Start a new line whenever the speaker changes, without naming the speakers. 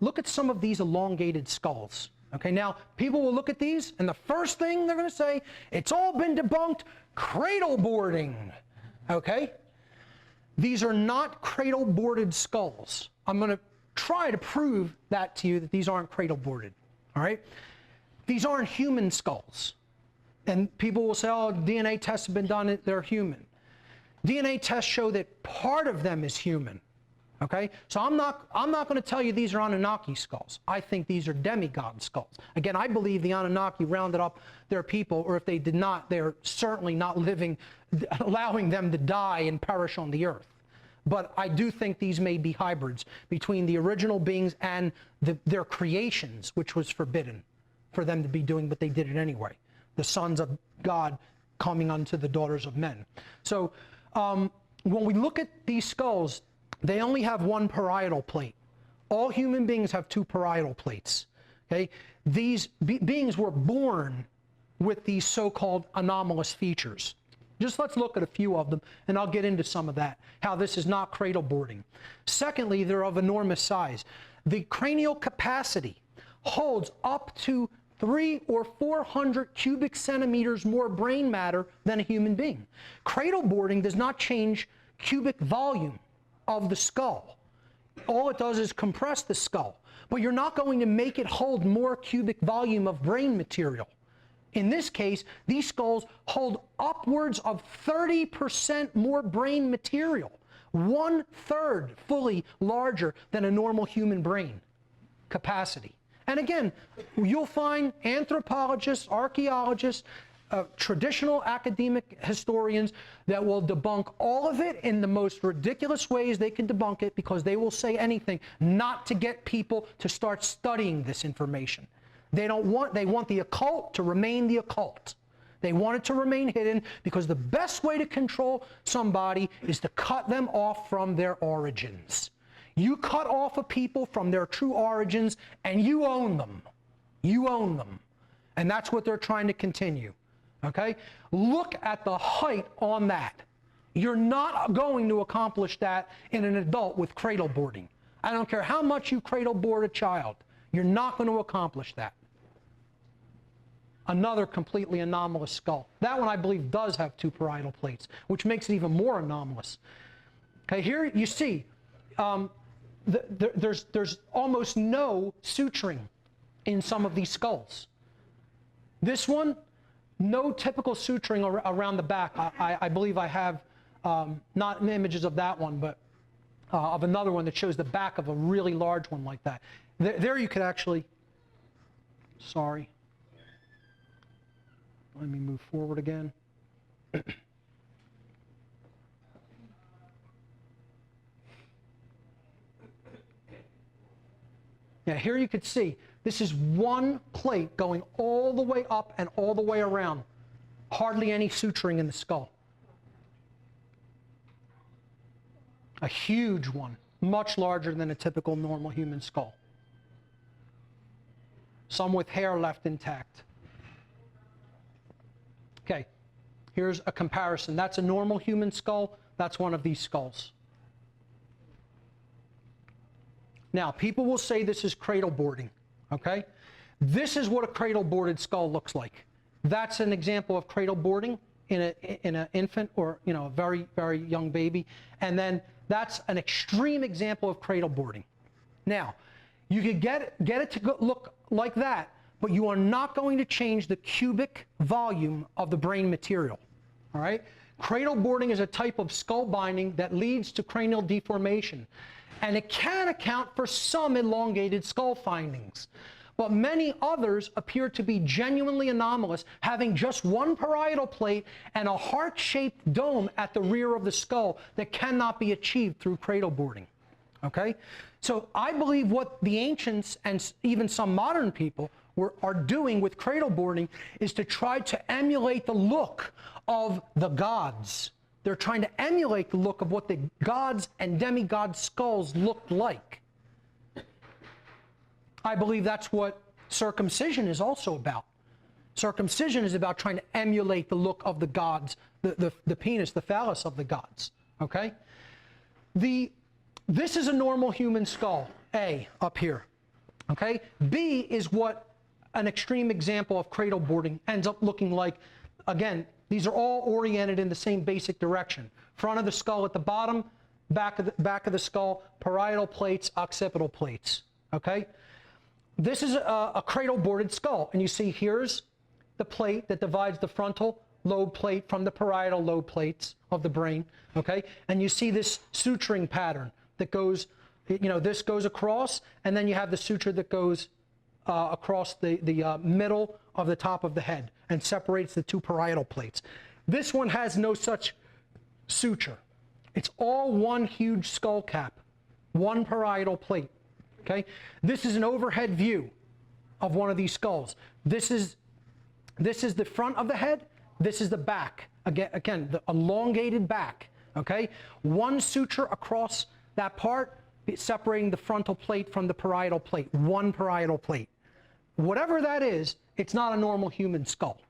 look at some of these elongated skulls. Okay, now people will look at these, and the first thing they're going to say, it's all been debunked, cradle boarding. Okay? These are not cradle boarded skulls. I'm going to try to prove that to you, that these aren't cradle boarded. All right? These aren't human skulls. And people will say, oh, DNA tests have been done, they're human. DNA tests show that part of them is human. Okay? So I'm not going to tell you these are Anunnaki skulls. I think these are demigod skulls. Again, I believe the Anunnaki rounded up their people, or if they did not, they're certainly not living, allowing them to die and perish on the earth. But I do think these may be hybrids between the original beings and their creations, which was forbidden for them to be doing, but they did it anyway. The sons of God coming unto the daughters of men. So when we look at these skulls, they only have one parietal plate. All human beings have two parietal plates. Okay? These beings were born with these so-called anomalous features. Just let's look at a few of them, and I'll get into some of that, how this is not cradle boarding. Secondly, they're of enormous size. The cranial capacity holds up to 300 or 400 cubic centimeters more brain matter than a human being. Cradle boarding does not change cubic volume of the skull. All it does is compress the skull, but you're not going to make it hold more cubic volume of brain material. In this case, these skulls hold upwards of 30% more brain material, 1/3 fully larger than a normal human brain capacity. And again, you'll find anthropologists, archaeologists, traditional academic historians that will debunk all of it in the most ridiculous ways they can debunk it, because they will say anything not to get people to start studying this information. They want the occult to remain the occult. They want it to remain hidden, because the best way to control somebody is to cut them off from their origins. You cut off a people from their true origins, and you own them. You own them. And that's what they're trying to continue. Okay? Look at the height on that. You're not going to accomplish that in an adult with cradle boarding. I don't care how much you cradle board a child. You're not going to accomplish that. Another completely anomalous skull. That one, I believe, does have two parietal plates, which makes it even more anomalous. Okay, here you see there's almost no suturing in some of these skulls. This one, no typical suturing around the back. I believe I have not images of that one, but of another one that shows the back of a really large one like that. There you could actually, sorry. Let me move forward again. Yeah, here you could see, this is one plate going all the way up and all the way around. Hardly any suturing in the skull. A huge one, much larger than a typical normal human skull. Some with hair left intact. Okay, here's a comparison. That's a normal human skull. That's one of these skulls. Now, people will say this is cradle boarding, okay? This is what a cradle boarded skull looks like. That's an example of cradle boarding in an infant, or a very, very young baby. And then that's an extreme example of cradle boarding. Now, you could get it to look like that, but you are not going to change the cubic volume of the brain material, all right? Cradle boarding is a type of skull binding that leads to cranial deformation, and it can account for some elongated skull findings. But many others appear to be genuinely anomalous, having just one parietal plate and a heart-shaped dome at the rear of the skull that cannot be achieved through cradle boarding. Okay? So I believe what the ancients and even some modern people are doing with cradle boarding is to try to emulate the look of the gods. They're trying to emulate the look of what the gods and demigod skulls looked like. I believe that's what circumcision is also about. Circumcision is about trying to emulate the look of the gods, the penis, the phallus of the gods. Okay? This is a normal human skull, A, up here. Okay? B is what an extreme example of cradle boarding ends up looking like. Again, these are all oriented in the same basic direction. Front of the skull at the bottom, back of the skull, parietal plates, occipital plates. Okay? This is a cradle boarded skull, and you see here's the plate that divides the frontal lobe plate from the parietal lobe plates of the brain. Okay? And you see this suturing pattern that goes, this goes across, and then you have the suture that goes across the middle of the top of the head and separates the two parietal plates. This one has no such suture. It's all one huge skull cap, one parietal plate. Okay? This is an overhead view of one of these skulls. This is the front of the head. This is the back. Again, the elongated back. Okay? One suture across that part, separating the frontal plate from the parietal plate. One parietal plate. Whatever that is, it's not a normal human skull.